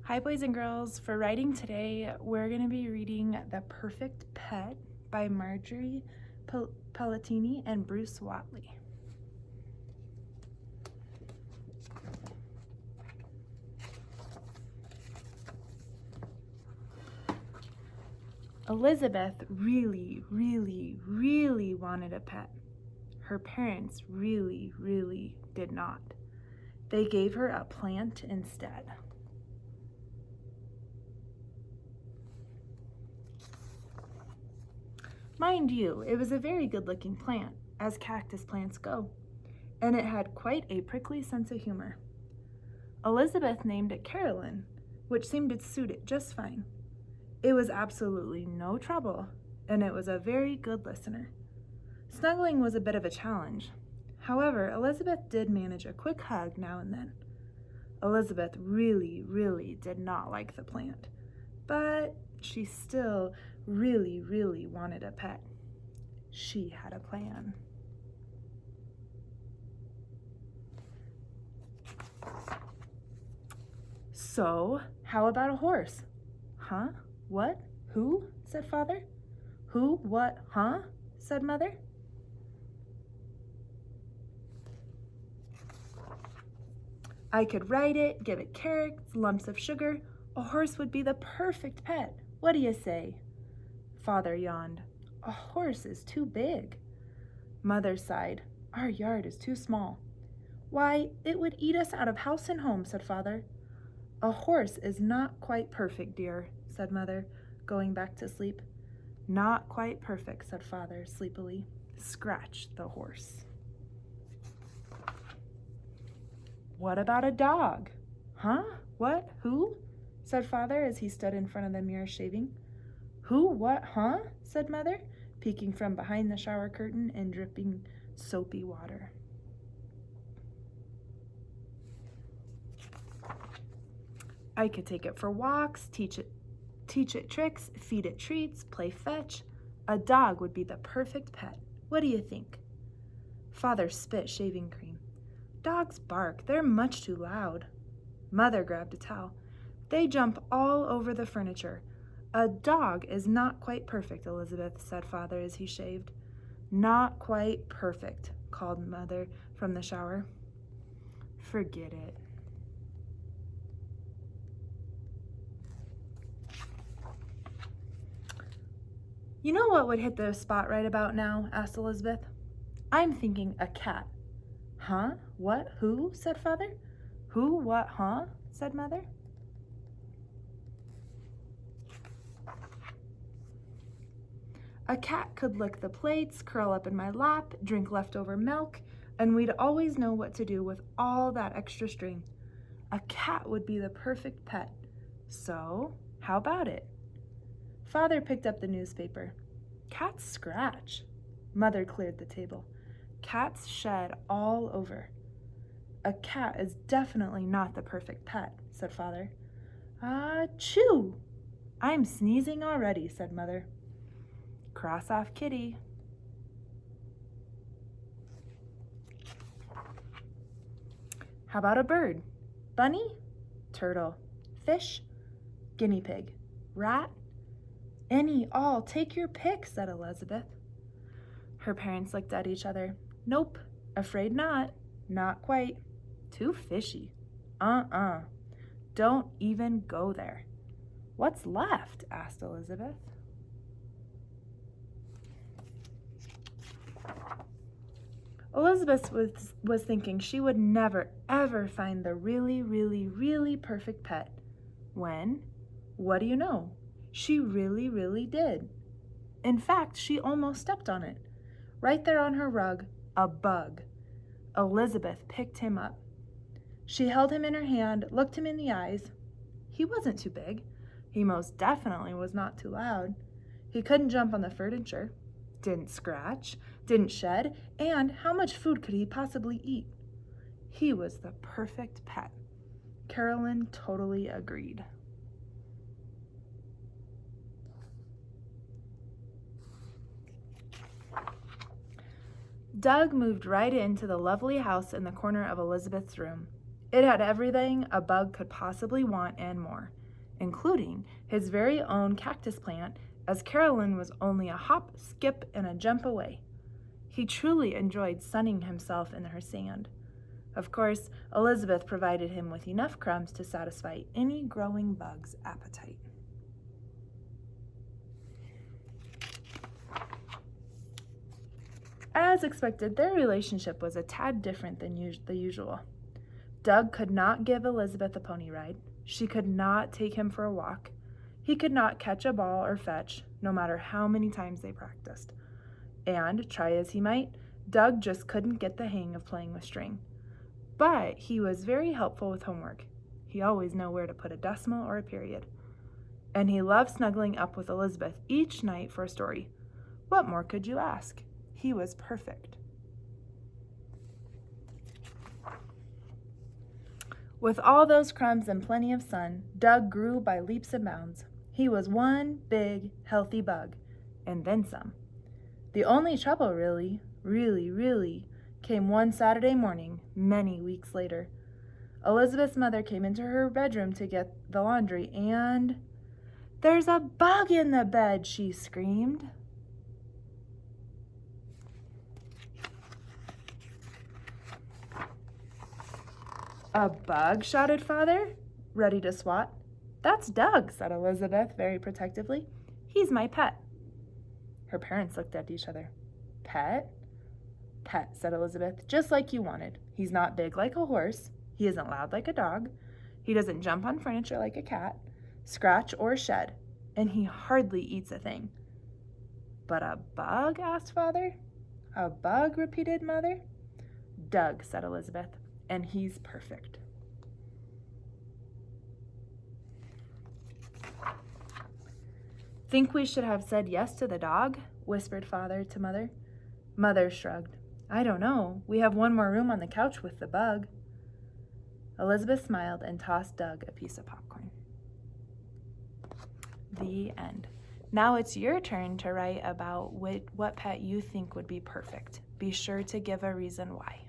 Hi, boys and girls. For writing today, we're going to be reading The Perfect Pet by Marjorie Pelletini and Bruce Watley. Elizabeth really wanted a pet. Her parents really did not. They gave her a plant instead. Mind you, it was a very good-looking plant, as cactus plants go, and it had quite a prickly sense of humor. Elizabeth named it Carolyn, which seemed to suit it just fine. It was absolutely no trouble, and it was a very good listener. Snuggling was a bit of a challenge. However, Elizabeth did manage a quick hug now and then. Elizabeth really did not like the plant, but she still really wanted a pet. She had a plan. So, how about a horse? Huh? What? Who? Said Father. Who? What? Huh? Said Mother. I could ride it, give it carrots, lumps of sugar. A horse would be the perfect pet. What do you say? Father yawned. A horse is too big. Mother sighed. Our yard is too small. Why, it would eat us out of house and home, said Father. A horse is not quite perfect, dear, said Mother, going back to sleep. Not quite perfect, said Father sleepily. Scratch the horse. What about a dog? Huh? What? Who? Said Father as he stood in front of the mirror shaving. Who? What? Huh? Said Mother, peeking from behind the shower curtain and dripping soapy water. I could take it for walks, teach it tricks, feed it treats, play fetch. A dog would be the perfect pet. What do you think? Father spit shaving cream. Dogs bark. They're much too loud. Mother grabbed a towel. They jump all over the furniture. A dog is not quite perfect, Elizabeth, said Father as he shaved. Not quite perfect, called Mother from the shower. Forget it. You know what would hit the spot right about now? Asked Elizabeth. I'm thinking a cat. Huh? What? Who? Said Father. Who? What? Huh? Said Mother. A cat could lick the plates, curl up in my lap, drink leftover milk, and we'd always know what to do with all that extra string. A cat would be the perfect pet. So, how about it? Father picked up the newspaper. Cats scratch. Mother cleared the table. Cats shed all over. A cat is definitely not the perfect pet, said Father. Achoo! I'm sneezing already, said Mother. Cross off kitty. How about a bird? Bunny? Turtle? Fish? Guinea pig? Rat? Any, all, take your pick, said Elizabeth. Her parents looked at each other. Nope, afraid not. Not quite. Too fishy. Don't even go there. What's left? Asked Elizabeth. Elizabeth was thinking she would never, ever find the really perfect pet. When, what do you know? She really did. In fact, she almost stepped on it. Right there on her rug, a bug. Elizabeth picked him up. She held him in her hand, looked him in the eyes. He wasn't too big. He most definitely was not too loud. He couldn't jump on the furniture, didn't scratch, didn't shed, and how much food could he possibly eat? He was the perfect pet. Carolyn totally agreed. Doug moved right into the lovely house in the corner of Elizabeth's room. It had everything a bug could possibly want and more. including his very own cactus plant, as Carolyn was only a hop, skip, and a jump away. He truly enjoyed sunning himself in her sand. Of course, Elizabeth provided him with enough crumbs to satisfy any growing bug's appetite. As expected, their relationship was a tad different than the usual. Doug could not give Elizabeth a pony ride. She could not take him for a walk. He could not catch a ball or fetch, no matter how many times they practiced. And, try as he might, Doug just couldn't get the hang of playing with string. But he was very helpful with homework. He always knew where to put a decimal or a period. And he loved snuggling up with Elizabeth each night for a story. What more could you ask? He was perfect. With all those crumbs and plenty of sun, Doug grew by leaps and bounds. He was one big, healthy bug, and then some. The only trouble really, came one Saturday morning, many weeks later. Elizabeth's mother came into her bedroom to get the laundry, and "There's a bug in the bed," she screamed. "A bug?" shouted Father, ready to swat. "That's Doug," said Elizabeth very protectively. "He's my pet." Her parents looked at each other. "Pet?" "Pet," said Elizabeth, "just like you wanted. He's not big like a horse. He isn't loud like a dog. He doesn't jump on furniture like a cat, scratch or shed, and he hardly eats a thing." "But a bug?" asked Father. "A bug?" repeated Mother. "Doug," said Elizabeth, "and he's perfect." "Think we should have said yes to the dog?" whispered Father to Mother. Mother shrugged. "I don't know. We have one more room on the couch with the bug." Elizabeth smiled and tossed Doug a piece of popcorn. The end. Now it's your turn to write about what pet you think would be perfect. Be sure to give a reason why.